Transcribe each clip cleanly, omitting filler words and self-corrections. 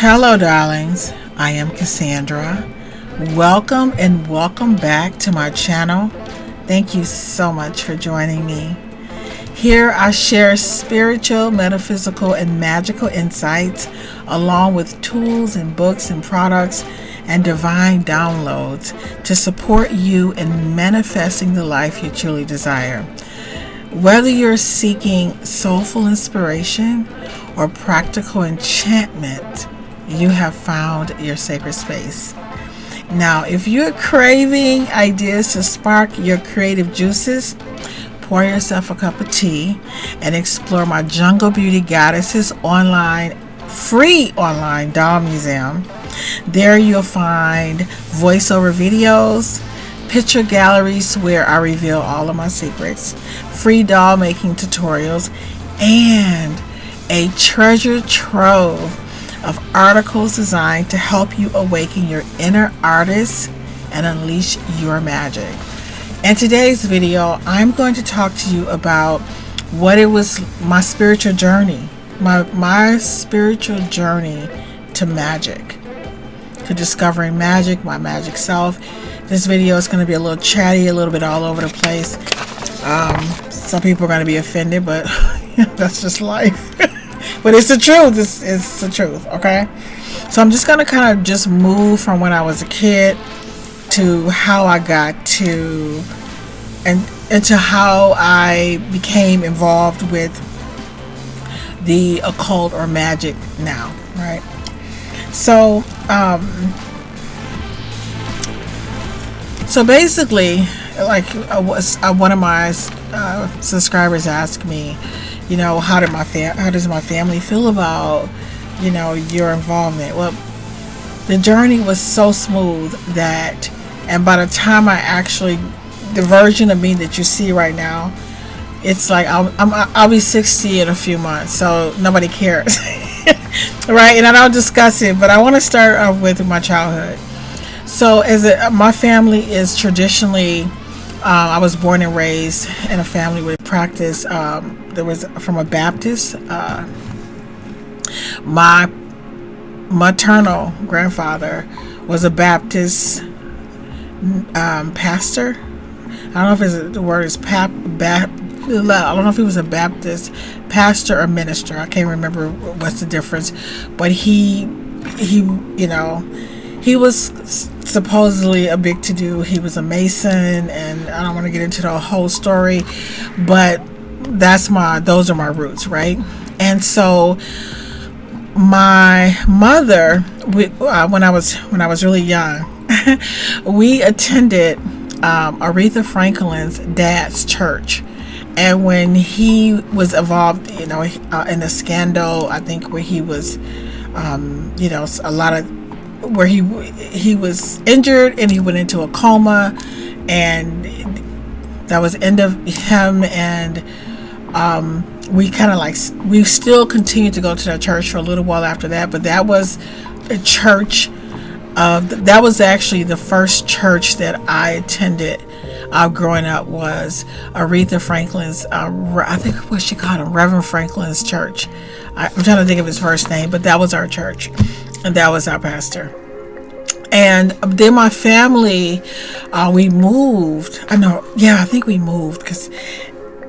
Hello, darlings. I am Cassandra. Welcome and welcome back to my channel. Thank you so much for joining me. Here I share spiritual, metaphysical, and magical insights along with tools and books and products and divine downloads to support you in manifesting the life you truly desire. Whether you're seeking soulful inspiration or practical enchantment, you have found your sacred space. Now, if you're craving ideas to spark your creative juices, pour yourself a cup of tea and explore my Jungle Beauty Goddesses free online doll museum. There you'll find voiceover videos, picture galleries where I reveal all of my secrets, free doll making tutorials, and a treasure trove of articles designed to help you awaken your inner artist and unleash your magic. In today's video, I'm going to talk to you about what it was, my spiritual journey, my spiritual journey to magic, to discovering magic, my magic self. This video is going to be a little chatty, a little bit all over the place. Some people are going to be offended, but that's just life. But it's the truth. It's the truth, okay? So I'm just going to kind of just move from when I was a kid to how I got to and to how I became involved with the occult or magic now, right? So so basically, like one of my subscribers asked me, you know, how does my family feel about, you know, your involvement? Well, the journey was so smooth that, and by the time the version of me that you see right now, it's like I'll be 60 in a few months, so nobody cares, right? And I don't discuss it, but I want to start off with my childhood. So my family is traditionally, I was born and raised in a family with practice. There was from a Baptist. My maternal grandfather was a Baptist pastor. I don't know if the word is I don't know if he was a Baptist pastor or minister. I can't remember what's the difference. But he you know, he was supposedly a big to-do. He was a Mason, and I don't want to get into the whole story, but those are my roots, right? And so my mother, when I was really young, we attended Aretha Franklin's dad's church. And when he was involved, you know, in a scandal, I think where he was, you know, where he was injured and he went into a coma, and that was the end of him. And we still continued to go to that church for a little while after that, but that was a church that was actually the first church that I attended growing up, was Aretha Franklin's I think what she called him, Reverend Franklin's church. I'm trying to think of his first name, but that was our church, and that was our pastor. And then my family, we moved. I think we moved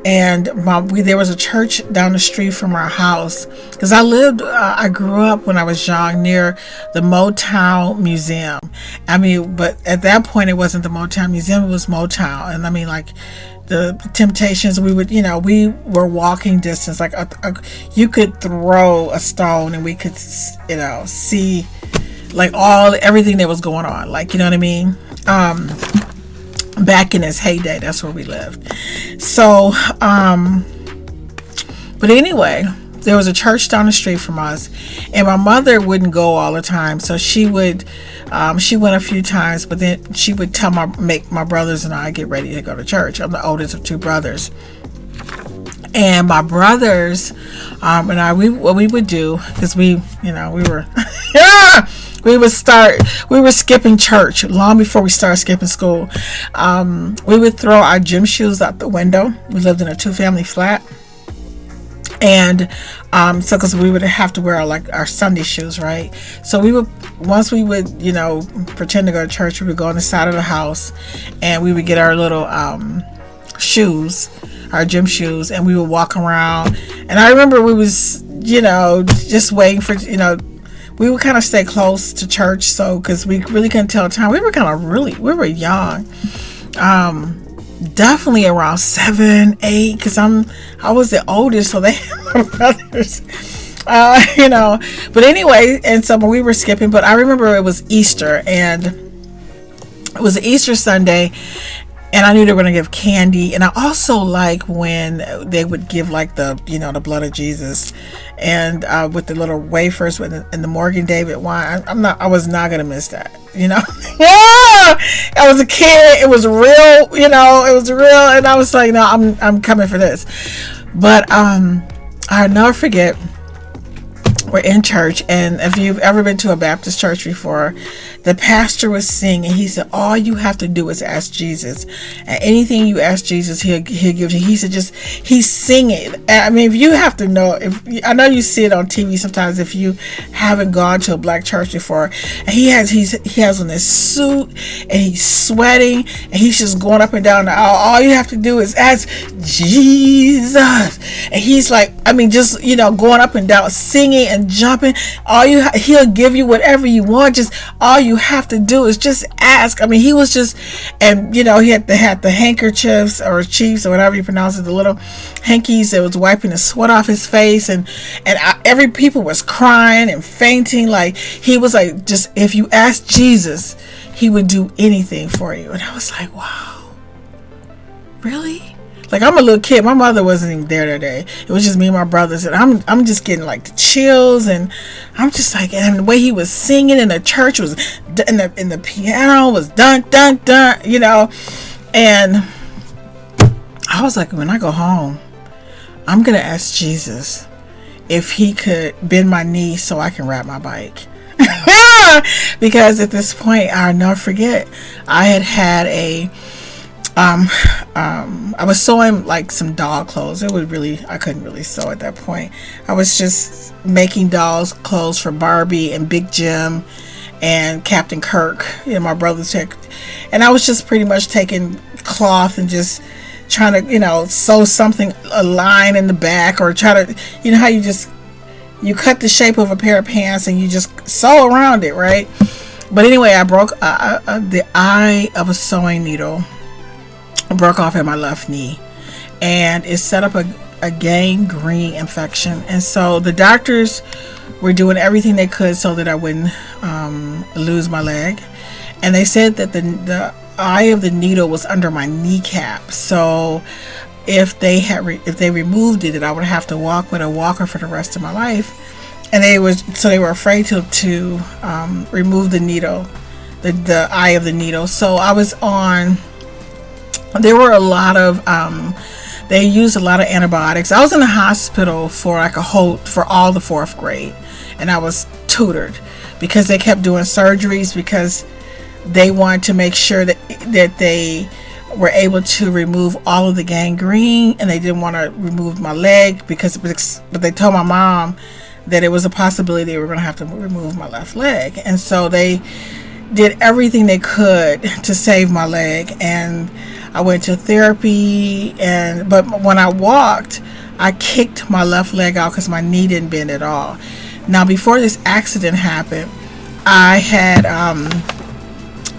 there was a church down the street from our house, because I grew up when I was young near the Motown Museum. But at that point it wasn't the Motown Museum, it was Motown. And like the Temptations, we were walking distance, like you could throw a stone and we could, see like everything that was going on, like, you know what I mean? Back in its heyday, that's where we lived. So, but anyway, there was a church down the street from us, and my mother wouldn't go all the time. So she went a few times, but then she would make my brothers and I get ready to go to church. I'm the oldest of two brothers. And my brothers and I, what we would do, because we were we were skipping church long before we started skipping school. We would throw our gym shoes out the window. We lived in a 2-family flat. And so because we would have to wear like our Sunday shoes, right? So once we would pretend to go to church, we would go on the side of the house and we would get our little shoes, our gym shoes, and we would walk around. And I remember we was just waiting for we would kind of stay close to church, so because we really couldn't tell time. We were young, definitely around 7, 8, because I was the oldest, so they had my brothers, but anyway, and so we were skipping. But I remember it was Easter, and it was an Easter Sunday, and I knew they were going to give candy. And I also like when they would give like the blood of Jesus, and with the little wafers and the Morgan David wine. I was not going to miss that. I was a kid. It was real. It was real, and I was like, no, I'm coming for this. But I'll never forget. We're in church, and if you've ever been to a Baptist church before, the pastor was singing. He said, all you have to do is ask Jesus, and anything you ask Jesus, he'll give you. He said, he's singing. I mean, if you have to know, I know you see it on TV sometimes if you haven't gone to a black church before, and he has on this suit, and he's sweating, and he's just going up and down the aisle. All you have to do is ask Jesus, and he's like, just going up and down, singing and jumping. He'll give you whatever you want. Just all you have to do is just ask. He was just, and he had the handkerchiefs or chiefs or whatever you pronounce it, the little hankies that was wiping the sweat off his face, and every people was crying and fainting. Like he was like, just if you ask Jesus, he would do anything for you. And I was like, wow, really? Like, I'm a little kid. My mother wasn't even there that day. It was just me and my brothers, and I'm just getting like the chills, and I'm just like, and the way he was singing in the church was, in the piano was dun dun dun, and I was like, when I go home, I'm gonna ask Jesus if he could bend my knee so I can ride my bike. Because at this point, I'll never forget, I had a I was sewing like some doll clothes. I couldn't really sew at that point. I was just making dolls clothes for Barbie and Big Jim and Captain Kirk, my brother's tech. And I was just pretty much taking cloth and just trying to, sew something, a line in the back, or try to, how you cut the shape of a pair of pants and you just sew around it, right? But anyway, I broke the eye of a sewing needle. Broke off at my left knee, and it set up a gangrene infection. And so the doctors were doing everything they could so that I wouldn't lose my leg. And they said that the eye of the needle was under my kneecap. So if they removed it, that I would have to walk with a walker for the rest of my life. And they were afraid to remove the needle, the eye of the needle. So I was on. There were a lot of, they used a lot of antibiotics. I was in the hospital for for all the 4th grade, and I was tutored because they kept doing surgeries because they wanted to make sure that they were able to remove all of the gangrene, and they didn't want to remove my leg but they told my mom that it was a possibility they were going to have to remove my left leg. And so they did everything they could to save my leg, and I went to therapy, but when I walked, I kicked my left leg out because my knee didn't bend at all. Now, before this accident happened, I had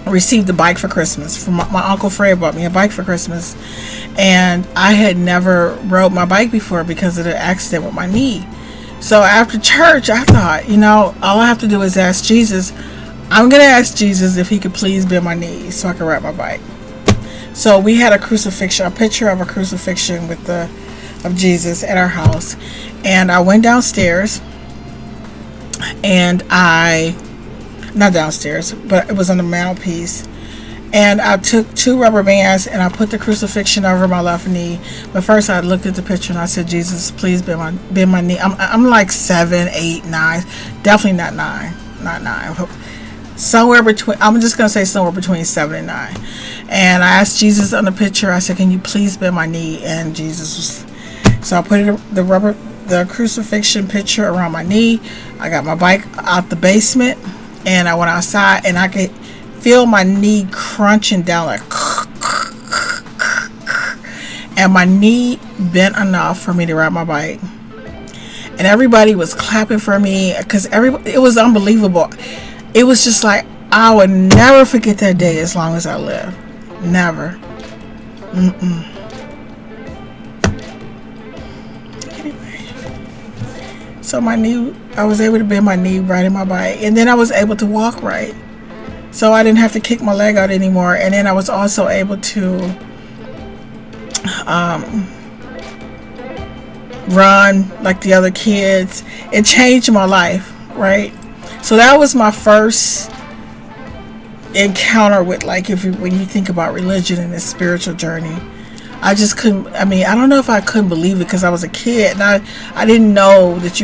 received a bike for Christmas. From my Uncle Fred bought me a bike for Christmas, and I had never rode my bike before because of the accident with my knee. So after church, I thought, all I have to do is ask Jesus. I'm going to ask Jesus if he could please bend my knee so I could ride my bike. So we had a picture of a crucifixion of Jesus at our house. And I went downstairs, and not downstairs, but it was on the mantelpiece. And I took 2 rubber bands and I put the crucifixion over my left knee. But first I looked at the picture and I said, Jesus, please bend my knee. I'm like 7, 8, 9, definitely not 9, somewhere between, I'm just going to say somewhere between 7 and 9. And I asked Jesus on the picture, I said, can you please bend my knee? And Jesus was, so I put the the crucifixion picture around my knee. I got my bike out the basement, and I went outside, and I could feel my knee crunching down like, and my knee bent enough for me to ride my bike. And everybody was clapping for me because it was unbelievable. It was just like, I would never forget that day as long as I live. Never. Anyway, so my knee, I was able to bend my knee riding my bike, and then I was able to walk right. So I didn't have to kick my leg out anymore. And then I was also able to run like the other kids. It changed my life, right? So that was my first encounter with, like, when you think about religion and this spiritual journey. I just couldn't, I mean, I don't know if I couldn't believe it because I was a kid, and I didn't know that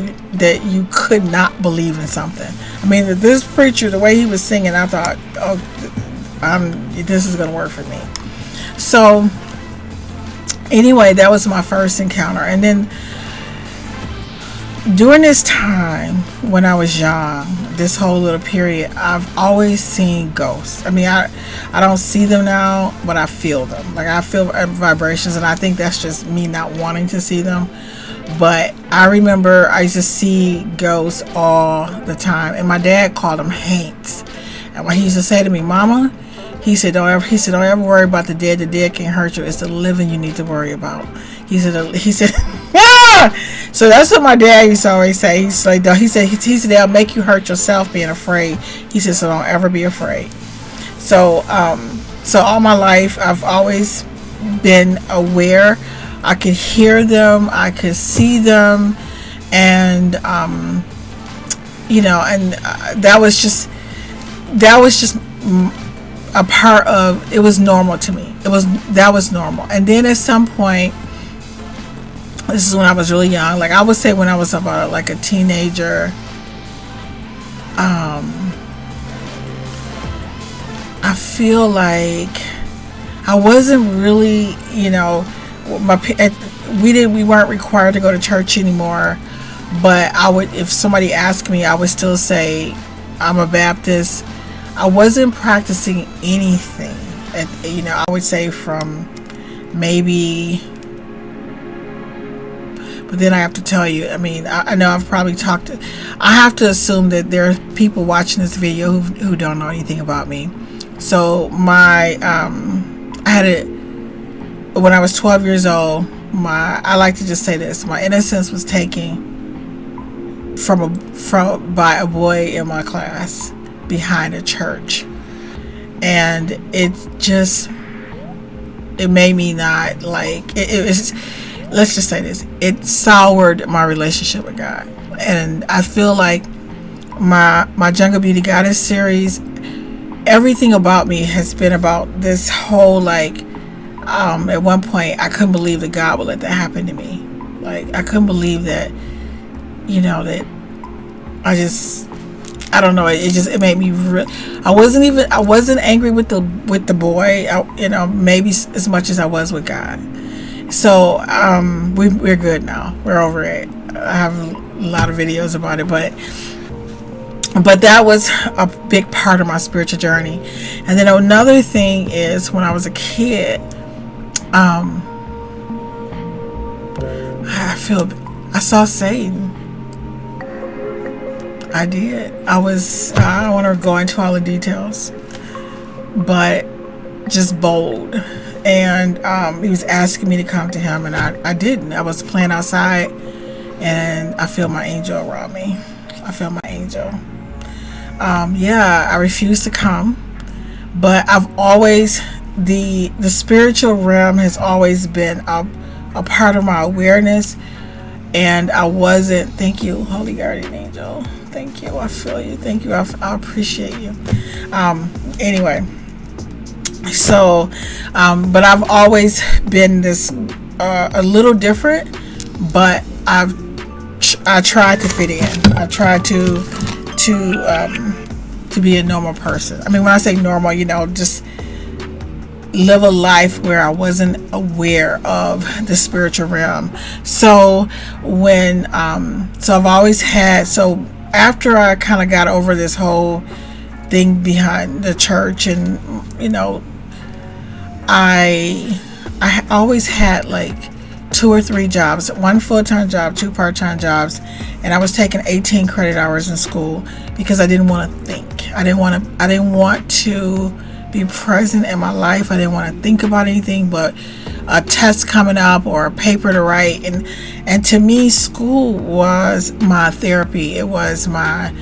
you could not believe in something. I mean, this preacher, the way he was singing, I thought, oh, this is going to work for me. So anyway, that was my first encounter. And then during this time when I was young, this whole little period, I've always seen ghosts. I mean, I don't see them now, but I feel them. Like, I feel vibrations, and I think that's just me not wanting to see them. But I remember I used to see ghosts all the time, and my dad called them haints. And what he used to say to me, Mama, he said, don't ever worry about the dead. The dead can't hurt you. It's the living you need to worry about. He said, ah! So that's what my dad used to always say. He said, they'll make you hurt yourself being afraid. He said, so don't ever be afraid. So all my life, I've always been aware. I could hear them. I could see them. And, that was just a part of, it was normal to me. That was normal. And then at some point, this is when I was really young, like I would say when I was about like a teenager, I feel like I wasn't really, we weren't required to go to church anymore, but if somebody asked me, I would still say I'm a Baptist. I wasn't practicing anything, I would say from maybe. But then I have to tell you, I mean, I know I've probably I have to assume that there are people watching this video who don't know anything about me. So when I was 12 years old, I like to just say this, my innocence was taken by a boy in my class behind a church. And it made me not like, let's just say this, it soured my relationship with God. And I feel like my Jungle Beauty Goddess series, everything about me has been about this whole, like, at one point I couldn't believe that God would let that happen to me. Like, I couldn't believe that, that I don't know, it made me I wasn't angry with the boy, maybe as much as I was with God. So we're good now. We're over it. I have a lot of videos about it, but that was a big part of my spiritual journey. And then another thing is, when I was a kid, I saw Satan. I did. I don't want to go into all the details, but just bold. And he was asking me to come to him, and I didn't. I was playing outside, and I feel my angel around me. I feel my angel. I refused to come, but I've always, the spiritual realm has always been a part of my awareness, and I wasn't, thank you, Holy Guardian Angel. Thank you. I feel you. Thank you. I appreciate you. Anyway. So, but I've always been this a little different, but I tried to fit in. I tried to be a normal person. I mean, when I say normal, just live a life where I wasn't aware of the spiritual realm. So when so I've always had, so after I kind of got over this whole thing behind the church, and you know, I always had like 2 or 3 jobs, 1 full-time job, 2 part-time jobs, and I was taking 18 credit hours in school because I didn't want to think. I didn't want to be present in my life. I didn't want to think about anything but a test coming up or a paper to write. And to me, school was my therapy. It was my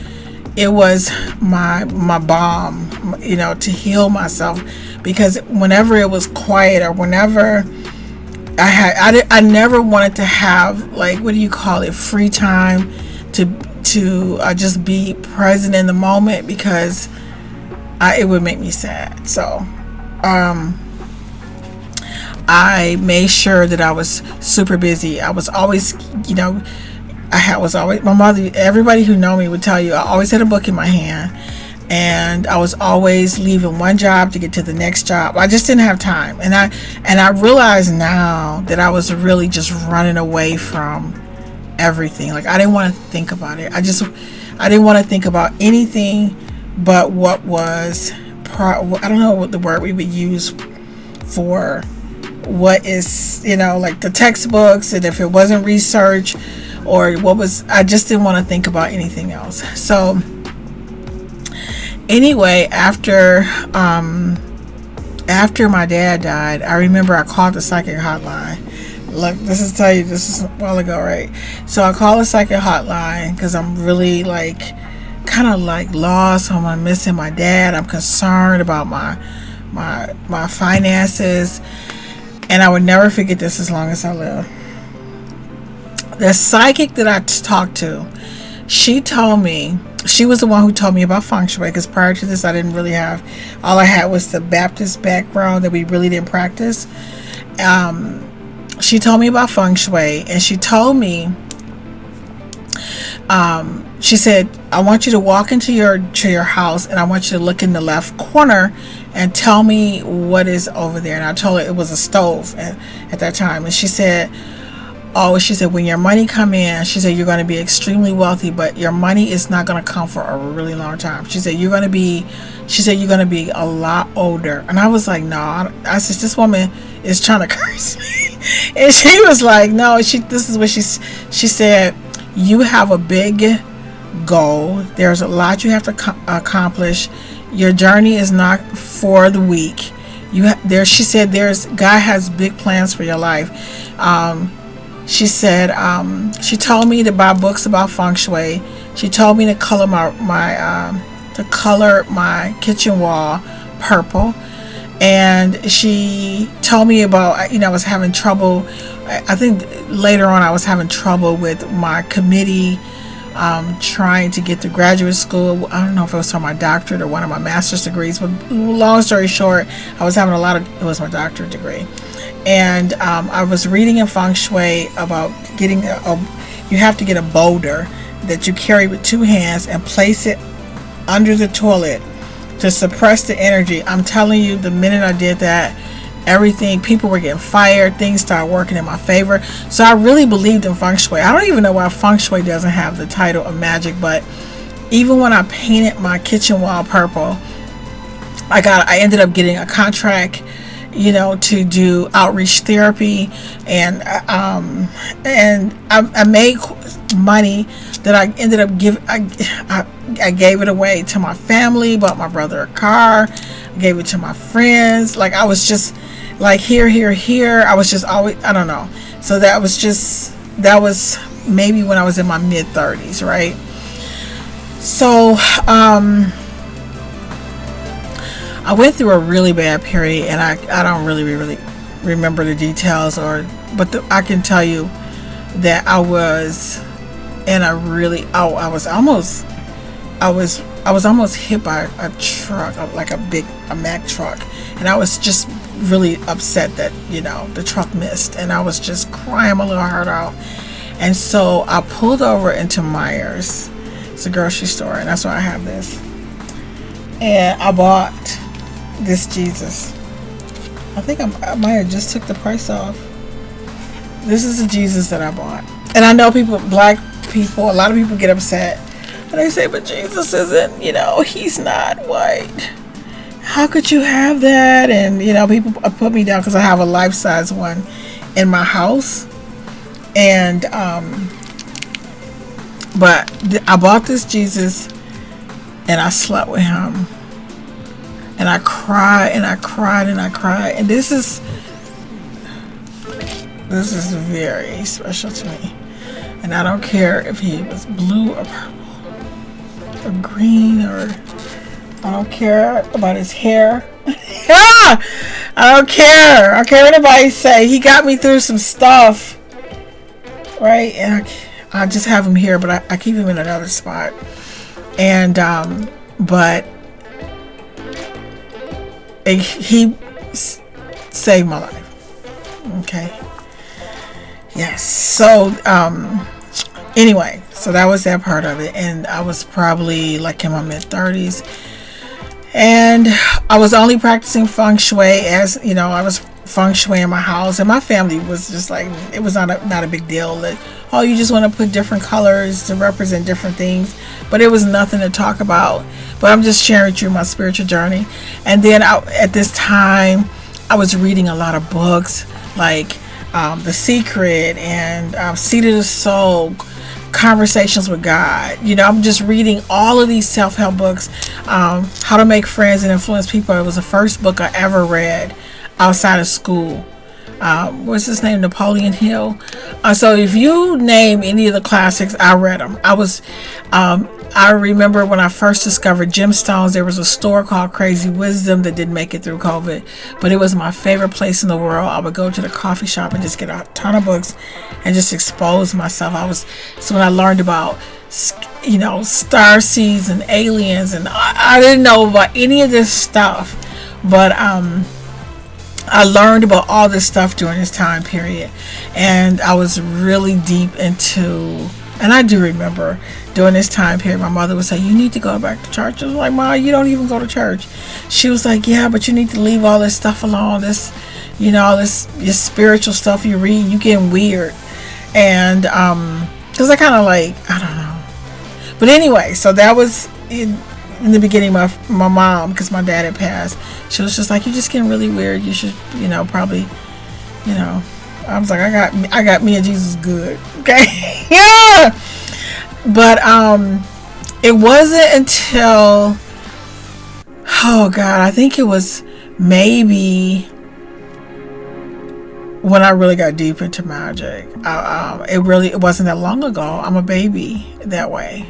balm, you know, to heal myself. Because whenever it was quiet, or whenever I never wanted to have, like, what do you call it, free time to just be present in the moment, because it would make me sad. So I made sure that I was super busy. I was always, you know, my mother, everybody who know me would tell you, I always had a book in my hand, and I was always leaving one job to get to the next job. I just didn't have time. And I realize now that I was really just running away from everything. Like, I didn't want to think about it. I didn't want to think about anything but what was, I don't know what the word we would use for what is, you know, like the textbooks, and if it wasn't research or what was, I just didn't want to think about anything else. So anyway, after my dad died, I remember I called the psychic hotline. Look, this is a while ago, right? So I called the psychic hotline because I'm really like kind of like lost. I'm missing my dad. I'm concerned about my finances, and I would never forget this as long as I live. The psychic that I talked to, she was the one who told me about feng shui, because prior to this I didn't really have, all I had was the Baptist background that we really didn't practice. She told me about feng shui, and she told me, she said, I want you to walk into your house, and I want you to look in the left corner and tell me what is over there. And I told her it was a stove at that time. And she said, when your money come in, she said, you're going to be extremely wealthy, but your money is not going to come for a really long time. She said, you're going to be a lot older. And I was like, no. I said, this woman is trying to curse me. And she was like, no, this is what she said, you have a big goal. There's a lot you have to accomplish. Your journey is not for the weak. She said, God has big plans for your life. She said, she told me to buy books about feng shui. She told me to color my kitchen wall purple. And she told me about, I was having trouble. I think later on I was having trouble with my committee, trying to get to graduate school. I don't know if it was for my doctorate or one of my master's degrees, but long story short, I was having it was my doctorate degree. And I was reading in feng shui about getting you have to get a boulder that you carry with 2 hands and place it under the toilet to suppress the energy. I'm telling you, the minute I did that, people were getting fired, things started working in my favor. So I really believed in feng shui. I don't even know why feng shui doesn't have the title of magic, but even when I painted my kitchen wall purple, I ended up getting a contract, to do outreach therapy, and I made money that I ended up I gave it away to my family, bought my brother a car, gave it to my friends. Like, I was just like here. I was just always, I don't know. So that was maybe when I was in my mid-30s, right? So I went through a really bad period, and I don't really remember the details, but I can tell you that I was in a really, I was almost hit by a truck, like a Mack truck, and I was just really upset that the truck missed, and I was just crying my little heart out. And so I pulled over into Myers. It's a grocery store, and that's why I have this. And I bought this Jesus. I think I might have just took the price off. This is the Jesus that I bought. And I know people, black people, a lot of people get upset. And they say, but Jesus isn't, he's not white. How could you have that? And, people put me down because I have a life-size one in my house. And, but I bought this Jesus and I slept with him. And I cried and I cried and I cried. And this is very special to me. And I don't care if he was blue or purple or green, or I don't care about his hair. I don't care. I don't care what anybody say. He got me through some stuff. Right? And I just have him here, but I keep him in another spot. And, but he saved my life. Okay. Yes. So, anyway, so that was that part of it. And I was probably like in my mid-30s. And I was only practicing feng shui as, I was feng shui in my house. And my family was just like, it was not a big deal. That, oh, you just want to put different colors to represent different things. But it was nothing to talk about. But I'm just sharing with you my spiritual journey. And then at this time, I was reading a lot of books like The Secret and Seat of the Soul, Conversations with God. I'm just reading all of these self-help books. How to Make Friends and Influence People. It was the first book I ever read outside of school. What's his name? Napoleon Hill. So if you name any of the classics, I read them. I remember when I first discovered gemstones, there was a store called Crazy Wisdom that didn't make it through COVID, but it was my favorite place in the world. I would go to the coffee shop and just get a ton of books and just expose myself. So when I learned about, star seeds and aliens, and I didn't know about any of this stuff, but I learned about all this stuff during this time period, and I was really deep into, and I do remember during this time period, my mother would say, you need to go back to church. I was like, Ma, you don't even go to church. She was like, yeah, but you need to leave all this stuff alone. This, your spiritual stuff you read, you getting weird. And, cause I kind of like, I don't know. But anyway, so that was in the beginning, my mom, because my dad had passed, she was just like, you're just getting really weird. You should, probably, I was like, I got me and Jesus good. Okay. Yeah. But, it wasn't until, oh God, I think it was maybe when I really got deep into magic. It wasn't that long ago. I'm a baby that way.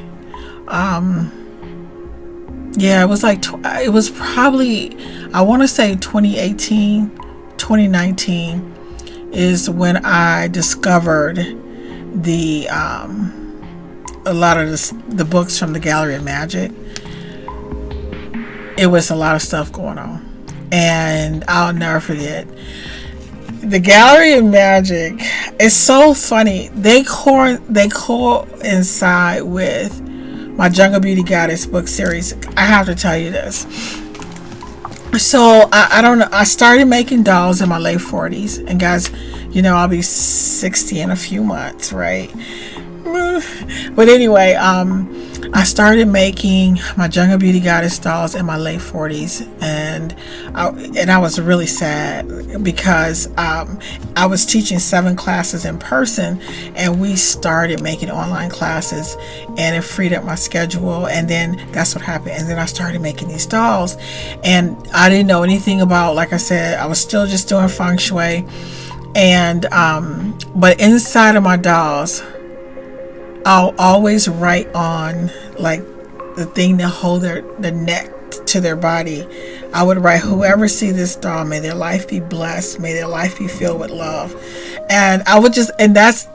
Yeah, it was probably, I want to say 2018, 2019 is when I discovered a lot of the books from the Gallery of Magic. It was a lot of stuff going on, and I'll never forget. The Gallery of Magic is so funny. They coincide with my Jungle Beauty Goddess book series. I have to tell you this. So I don't know. I started making dolls in my late 40s, and guys, I'll be 60 in a few months, right? But anyway, I started making my Jungle Beauty Goddess dolls in my late 40s, and I was really sad because I was teaching 7 classes in person, and we started making online classes, and it freed up my schedule. And then that's what happened. And then I started making these dolls, and I didn't know anything about, like I said, I was still just doing feng shui, and but inside of my dolls, I'll always write on like the thing to hold the neck to their body. I would write, whoever see this doll, may their life be blessed, may their life be filled with love. And I would just, and that's,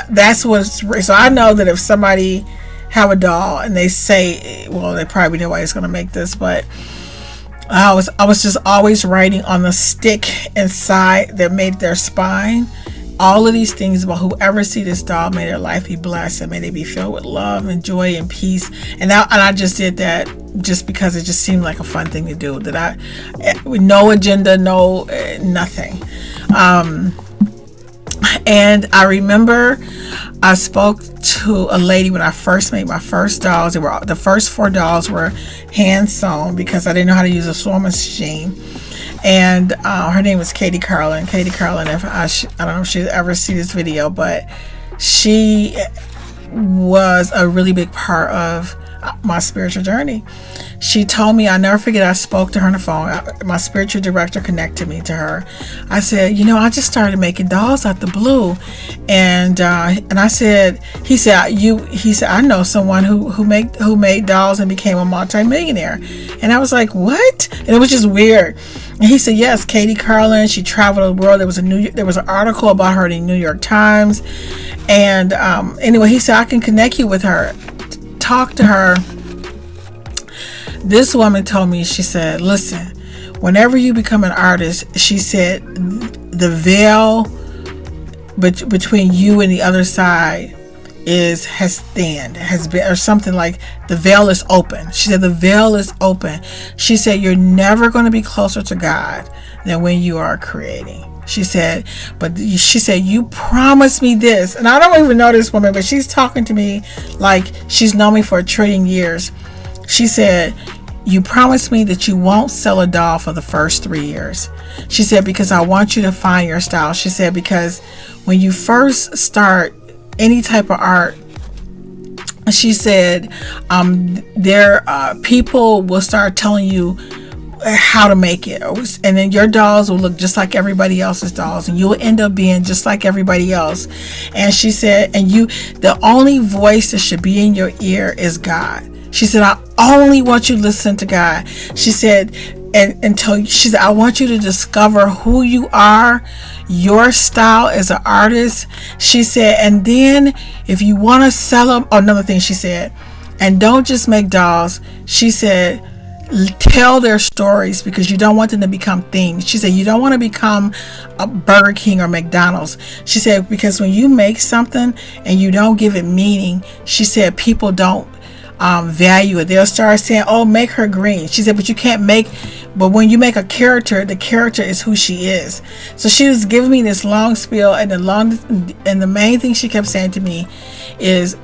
that's what's, so I know that if somebody have a doll and they say, well, they probably know why it's going to make this, but I was just always writing on the stick inside that made their spine. All of these things about whoever see this doll, may their life be blessed, and may they be filled with love and joy and peace. And I just did that just because it just seemed like a fun thing to do. That with no agenda, no nothing. And I remember I spoke to a lady when I first made my first dolls. The first 4 dolls were hand sewn because I didn't know how to use a sewing machine. And her name was Katie Carlin. Katie Carlin, if I don't know if she'll ever see this video, but she was a really big part of my spiritual journey. She told me, I'll never forget, I spoke to her on the phone. My spiritual director connected me to her. I said, I just started making dolls out the blue. And I said, he said, I know someone who made dolls and became a multimillionaire. And I was like, what? And it was just weird. And he said, yes, Katie Carlin, she traveled the world. There was an article about her in the New York Times. And anyway, he said, I can connect you with her. Talk to her. This woman told me, she said, listen, whenever you become an artist, she said, the veil between you and the other side has been, or something like, the veil is open. She said, the veil is open. She said, you're never going to be closer to God than when you are creating. She said, you promised me this. And I don't even know this woman, but she's talking to me like she's known me for 1 trillion years. She said, you promised me that you won't sell a doll for the first 3 years. She said, because I want you to find your style. She said, because when you first start any type of art, she said, people will start telling you how to make it, and then your dolls will look just like everybody else's dolls, and you'll end up being just like everybody else. And she said, the only voice that should be in your ear is God. She said, I only want you to listen to God. She said, she said, I want you to discover who you are, your style as an artist. She said, and then if you want to sell them, another thing she said, and don't just make dolls. She said, tell their stories, because you don't want them to become things. She said, you don't want to become a Burger King or McDonald's. She said, because when you make something and you don't give it meaning, she said, people don't value it. They'll start saying, oh, make her green. She said, but when you make a character, the character is who she is. So she was giving me this long spiel, and the main thing she kept saying to me is,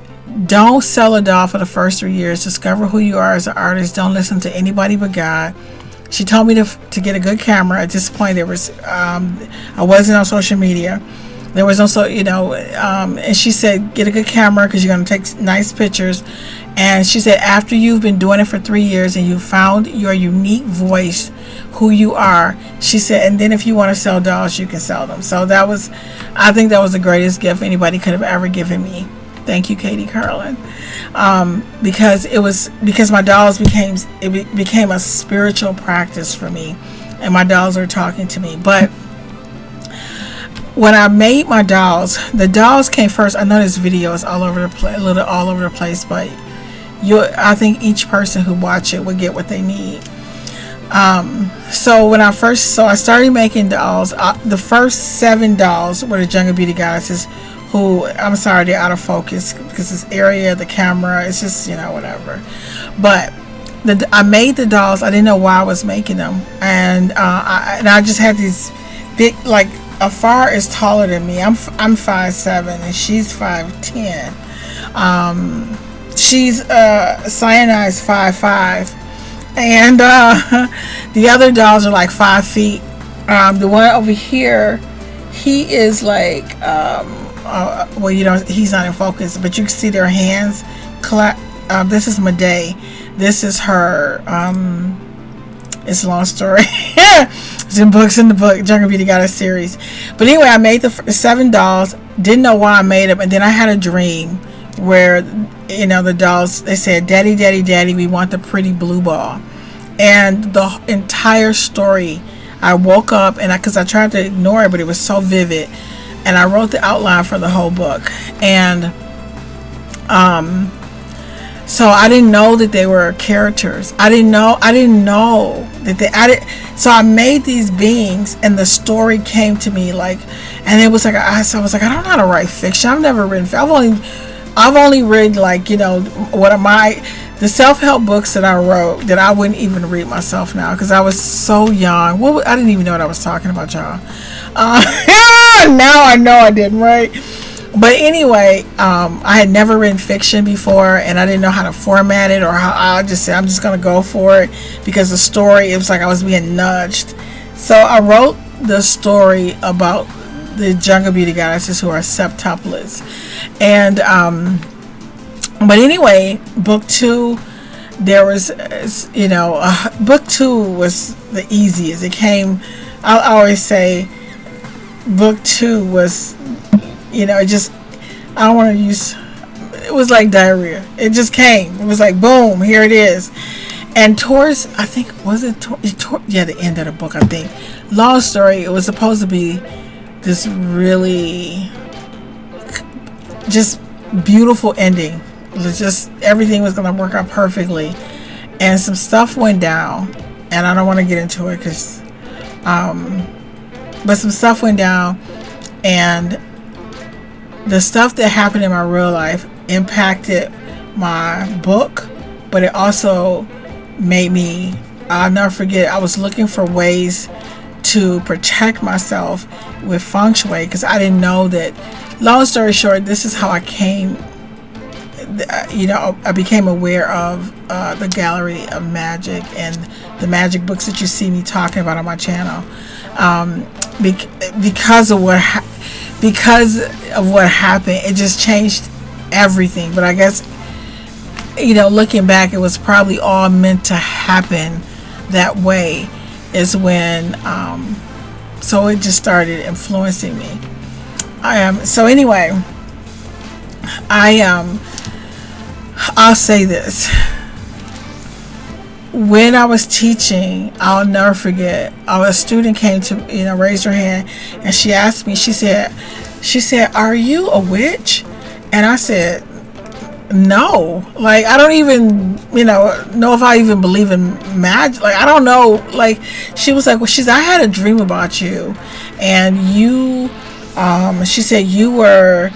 don't sell a doll for the first 3 years. Discover who you are as an artist. Don't listen to anybody but God. She told me to get a good camera. At this point, I wasn't on social media. There was also, and she said, get a good camera because you're going to take nice pictures. And she said, after you've been doing it for 3 years and you found your unique voice, who you are, she said, and then if you want to sell dolls, you can sell them. So I think that was the greatest gift anybody could have ever given me. Thank you, Katie Carlin. Because my dolls became a spiritual practice for me, and my dolls are talking to me. But when I made my dolls, the dolls came first. I know this video is all over the place, but I think each person who watch it will get what they need. So I started making dolls. The first 7 dolls were the Jungle Beauty Goddesses, who, I'm sorry, they're out of focus because this area, the camera, it's just, whatever. But I made the dolls. I didn't know why I was making them. And I just had these big, like, Afar is taller than me. I'm 5'7", and she's 5'10". She's Cyanide's 5'5", and the other dolls are like 5 feet. The one over here, he is like he's not in focus, but you can see their hands. This is Madea. This is her. It's a long story. It's in the book Jungle Beauty Goddess series. But anyway, I made the 7 dolls. Didn't know why I made them, and then I had a dream where the dolls, they said, "Daddy, Daddy, Daddy, we want the pretty blue ball." And the entire story, I woke up because I tried to ignore it, but it was so vivid, and I wrote the outline for the whole book. And so I didn't know that they were characters. I didn't know that so I made these beings, and the story came to me and it was like, I was like, I don't know how to write fiction. I've never written. I've only read the self-help books that I wrote that I wouldn't even read myself now because I was so young. I didn't even know what I was talking about, y'all. Now I know I didn't, right? But anyway, I had never written fiction before, and I didn't know how to format it, or how. I just said I'm just gonna go for it because the story, it was like I was being nudged. So I wrote the story about the jungle beauty goddesses who are septuplets, and but anyway, book 2, there was, book 2 was the easiest. It came. I always say, book 2 was, it just, I don't want to use, it was like diarrhea. It just came. It was like, boom, here it is. And towards, I think, the end of the book, I think. Long story, it was supposed to be this really just beautiful ending. It was just, everything was going to work out perfectly. And some stuff went down, and I don't want to get into it because, but some stuff went down, and the stuff that happened in my real life impacted my book, but it also made me, I'll never forget, I was looking for ways to protect myself with feng shui because I didn't know that. Long story short, this is how I came, I became aware of the Gallery of Magic and the magic books that you see me talking about on my channel, because of what happened. It just changed everything. But I guess, looking back, it was probably all meant to happen that way, is when so it just started influencing me. So anyway, I'll say this. When I was teaching, I'll never forget, a student came to, raised her hand, and she asked me, she said, "Are you a witch?" And I said, "No. Like, I don't even, know if I even believe in magic. Like, I don't know." Like, she was like, I had a dream about you, and you, she said you were,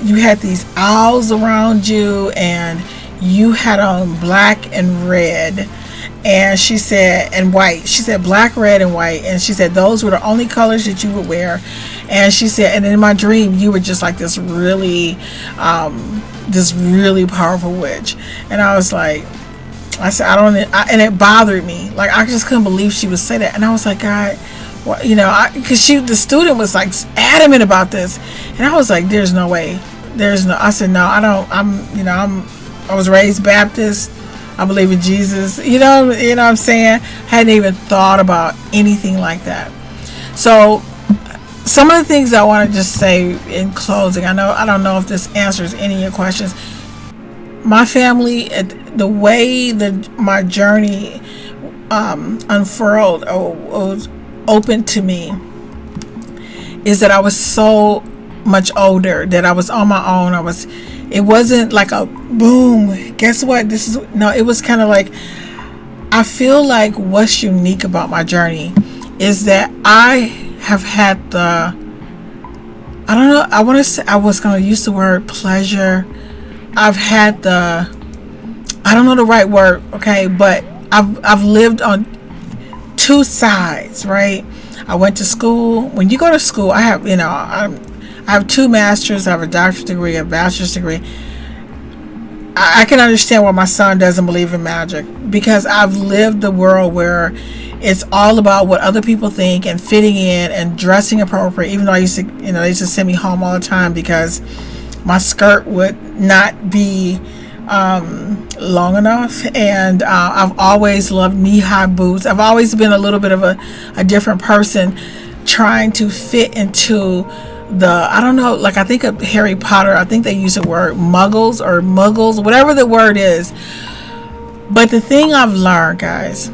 you had these owls around you, and you had on black and red, and she said, and white. She said black, red, and white, and she said those were the only colors that you would wear. And she said, and in my dream, you were just like this really powerful witch. And I was like, I said, and it bothered me. Like, I just couldn't believe she would say that. And I was like, God, well, because the student was like adamant about this, and I was like, there's no way. I said, no, I don't. I was raised Baptist. I believe in Jesus. You know what I'm saying? Hadn't even thought about anything like that. So some of the things I want to just say in closing, I don't know if this answers any of your questions. My family, the way that my journey unfurled or opened to me, is that I was so much older, that I was on my own. It wasn't like a boom, guess what, it was kind of like, I feel like what's unique about my journey is that I have had I was going to use the word pleasure. I've had I don't know the right word, okay, but I've lived on two sides, right? I went to school. When you go to school, I have, I have 2 masters, I have a doctorate degree, a bachelor's degree. I can understand why my son doesn't believe in magic, because I've lived the world where it's all about what other people think and fitting in and dressing appropriate, even though I used to, they used to send me home all the time because my skirt would not be long enough, and I've always loved knee-high boots. I've always been a little bit of a different person, trying to fit into I don't know, like I think of Harry Potter, I think they use the word muggles or muggles, whatever the word is. But the thing I've learned, guys,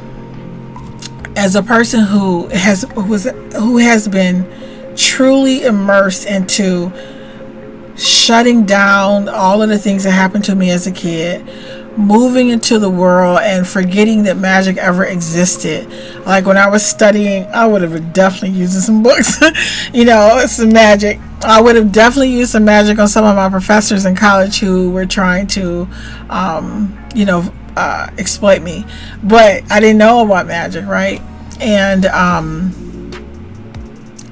as a person who has been truly immersed into shutting down all of the things that happened to me as a kid, moving into the world and forgetting that magic ever existed. Like when I was studying, I would have been definitely using some books, some magic. I would have definitely used some magic on some of my professors in college who were trying to exploit me. But I didn't know about magic, right? And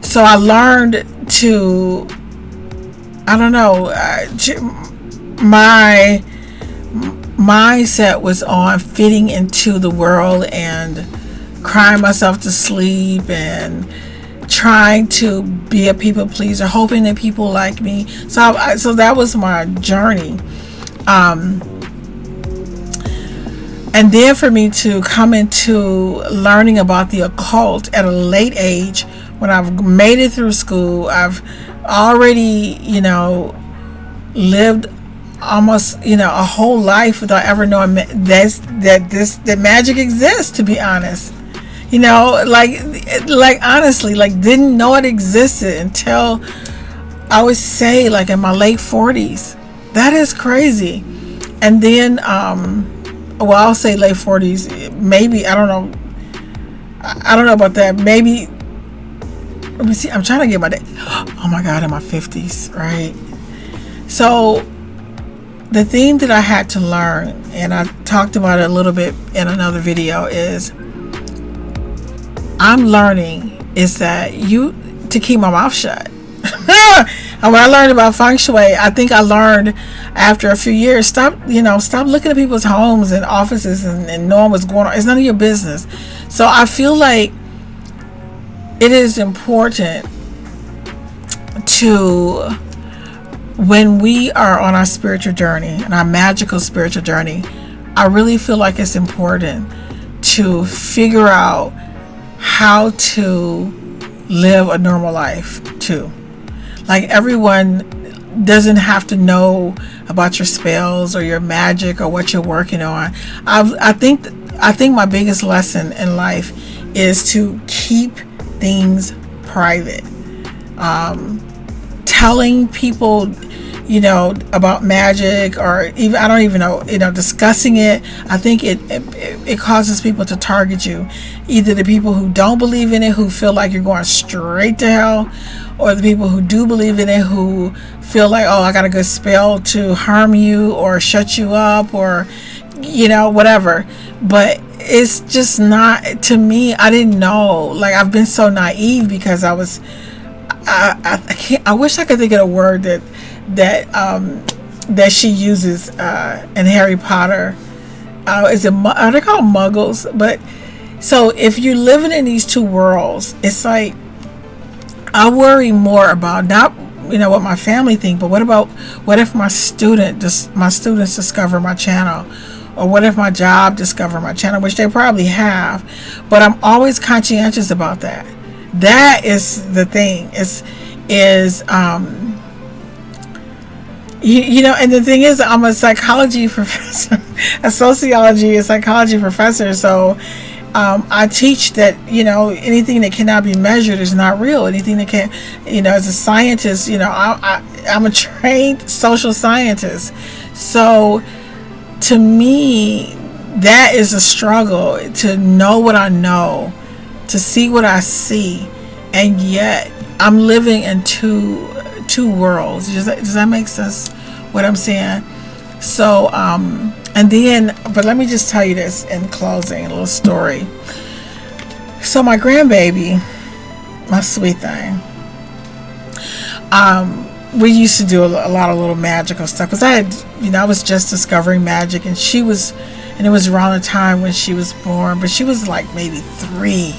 so I learned to, I don't know, my mindset was on fitting into the world and crying myself to sleep and trying to be a people pleaser, hoping that people like me. So that was my journey. And then for me to come into learning about the occult at a late age, when I've made it through school, I've already, lived almost, a whole life without ever knowing that magic exists, to be honest. Like honestly, like didn't know it existed until I would say like in my late 40s. That is crazy. And then, I'll say late 40s, maybe, I don't know about that. Maybe, let me see, I'm trying to get my day. Oh my God, in my 50s, right? So the thing that I had to learn, and I talked about it a little bit in another video, is I'm learning is that to keep my mouth shut. And when I learned about feng shui, I think I learned after a few years, stop looking at people's homes and offices and knowing what's going on. It's none of your business. So I feel like it is important to, when we are on our spiritual journey and our magical spiritual journey, I really feel like it's important to figure out how to live a normal life too. Like everyone doesn't have to know about your spells or your magic or what you're working on. I think my biggest lesson in life is to keep things private. Telling people, about magic, or even, I don't even know, discussing it, I think it causes people to target you. Either the people who don't believe in it, who feel like you're going straight to hell, or the people who do believe in it, who feel like, oh, I got a good spell to harm you or shut you up or, whatever. But it's just not, to me, I didn't know. Like, I've been so naive because I wish I could think of a word that she uses in Harry Potter. Are they called muggles? But so if you're living in these two worlds, it's like I worry more about not what my family think, but what if my students discover my channel, or what if my job discover my channel, which they probably have. But I'm always conscientious about that. That is the thing. And the thing is, I'm a psychology professor, a sociology and psychology professor. So I teach that, anything that cannot be measured is not real. Anything that can't, as a scientist, I'm a trained social scientist. So to me, that is a struggle, to know what I know, to see what I see, and yet I'm living in two worlds. Does that make sense, what I'm saying? So, and then, but let me just tell you this in closing, a little story. So my grandbaby, my sweet thing, we used to do a lot of little magical stuff, because I was just discovering magic, and it was around the time when she was born, but she was like maybe 3,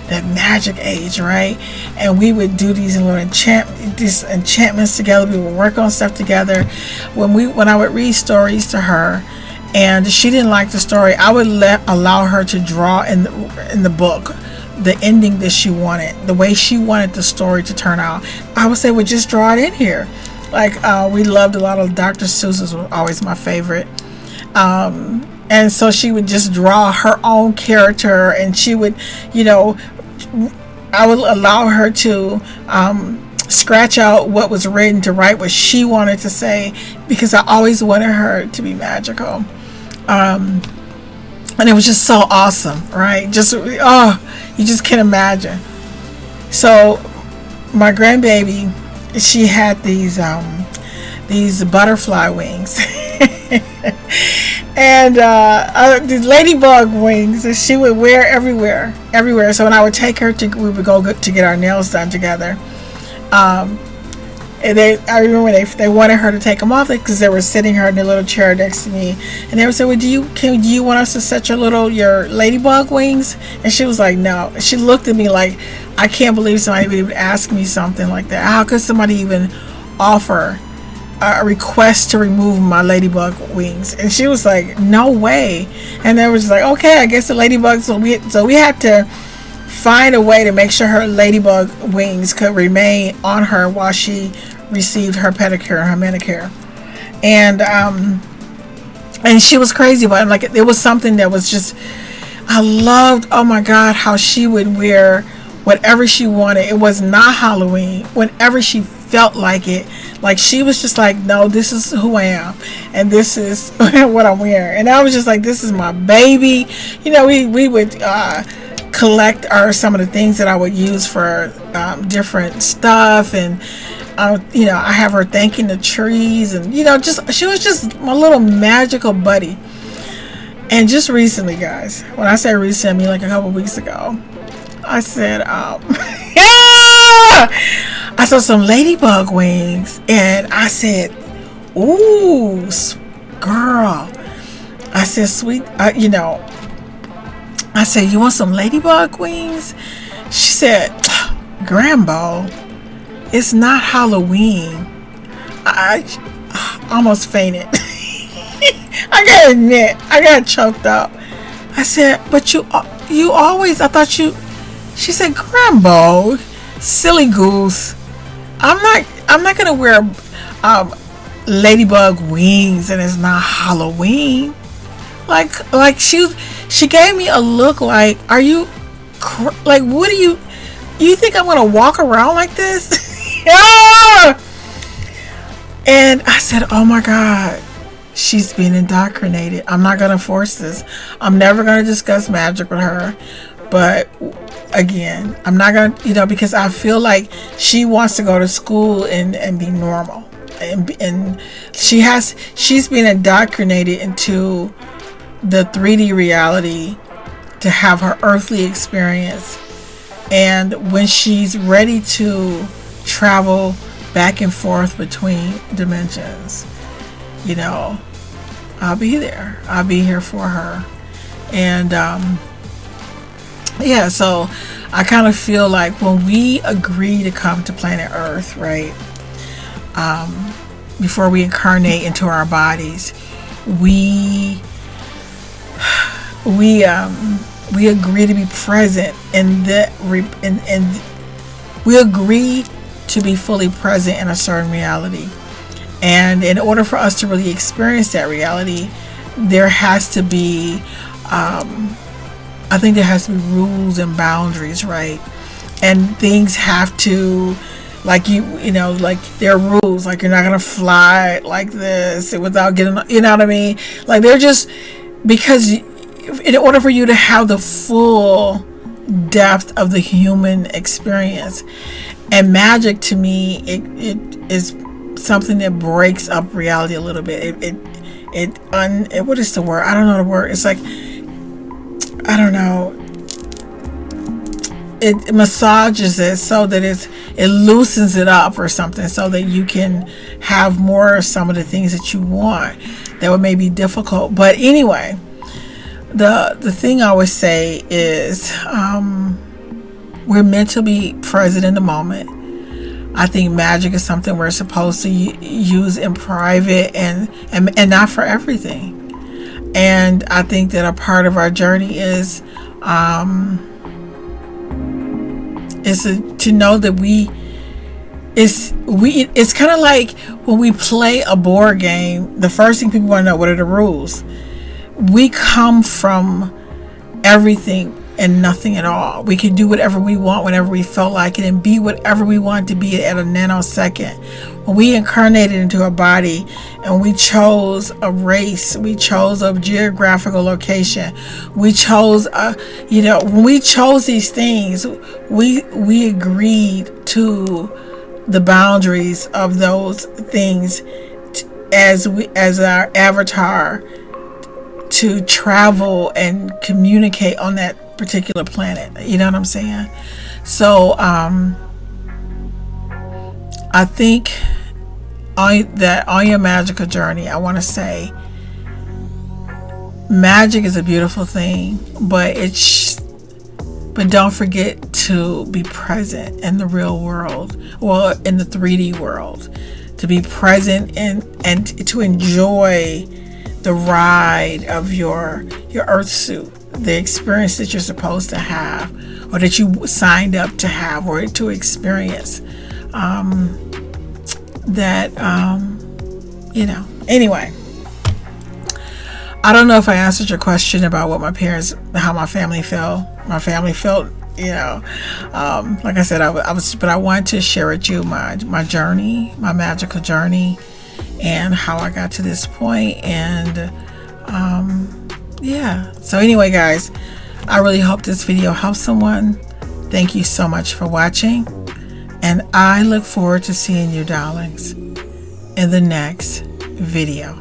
that magic age, right? And we would do these little enchantments together. We would work on stuff together. When I would read stories to her, and she didn't like the story, I would allow her to draw in the book the ending that she wanted, the way she wanted the story to turn out. I would say, well, just draw it in here. Like we loved a lot of Dr. Seuss's, was always my favorite. And so she would just draw her own character, and she would, I would allow her to scratch out what was written, to write what she wanted to say, because I always wanted her to be magical. And it was just so awesome, right? You just can't imagine. So my grandbaby, she had these butterfly wings. And the ladybug wings that she would wear everywhere. So when I would take her we would go to get our nails done together. And I remember they wanted her to take them off because they were sitting her in the little chair next to me, and they would say, "Well, do you want us to set your ladybug wings?" And she was like, "No." She looked at me like, I can't believe somebody would ask me something like that. How could somebody even offer a request to remove my ladybug wings? And she was like, "No way." And they were just like, "Okay, I guess the ladybugs." So we had to find a way to make sure her ladybug wings could remain on her while she received her pedicure and her manicure. And she was crazy about it. Like, it was something that was just, I loved, oh my God, how she would wear whatever she wanted. It was not Halloween. Whenever she felt like it, like she was just like, no, this is who I am, and this is what I'm wearing. And I was just like, this is my baby. You know, we would collect some of the things that I would use for different stuff, and you know, I have her thanking the trees, and you know, she was just my little magical buddy. And just recently, guys, when I say recent, I mean like a couple weeks ago, I said I saw some ladybug wings, and I said, ooh, girl, I said, sweet, you know, I said, you want some ladybug wings? She said, Grambo, it's not Halloween. I almost fainted. I gotta admit, I got choked up. I said, but you always, I thought you, she said, Grambo, silly goose, I'm not gonna wear ladybug wings and it's not Halloween. Like she gave me a look like, are you like, what do you think I'm gonna walk around like this? Yeah! And I said, oh my God, she's being indoctrinated. I'm not gonna force this. I'm never gonna discuss magic with her. But again, I'm not gonna, you know, because I feel like she wants to go to school and be normal, and she's been indoctrinated into the 3D reality to have her earthly experience. And when she's ready to travel back and forth between dimensions, you know, I'll be there. I'll be here for her. And yeah, so I kind of feel like when we agree to come to planet Earth, right, before we incarnate into our bodies, we agree to be present and we agree to be fully present in a certain reality. And in order for us to really experience that reality, there has to be I think there has to be rules and boundaries, right? And things have to, like, you know, like, there are rules, like, you're not gonna fly like this without getting, you know what I mean? Like, they're just, because in order for you to have the full depth of the human experience, and magic, to me, it is something that breaks up reality a little bit. What is the word? I don't know the word. It's like, I don't know. It massages it so that it loosens it up or something, so that you can have more of some of the things that you want that would maybe be difficult. But anyway, the thing I always say is we're meant to be present in the moment. I think magic is something we're supposed to use in private and not for everything. And I think that a part of our journey is to know that it's kind of like when we play a board game, the first thing people want to know, what are the rules? We come from everything and nothing at all. We can do whatever we want whenever we felt like it, and be whatever we want to be at a nanosecond. When we incarnated into a body and we chose a race, we chose a geographical location, we chose when we chose these things, we agreed to the boundaries of those things as our avatar to travel and communicate on that particular planet. You know what I'm saying? So I think that on your magical journey, I want to say magic is a beautiful thing, but don't forget to be present in the real world, or in the 3D world, to be present and to enjoy the ride of your earth suit, the experience that you're supposed to have, or that you signed up to have or to experience. Anyway, I don't know if I answered your question about what how my family felt. My family felt, like I said, but I wanted to share with you my journey, my magical journey, and how I got to this point. And so anyway, guys, I really hope this video helps someone. Thank you so much for watching, and I look forward to seeing you, darlings, in the next video.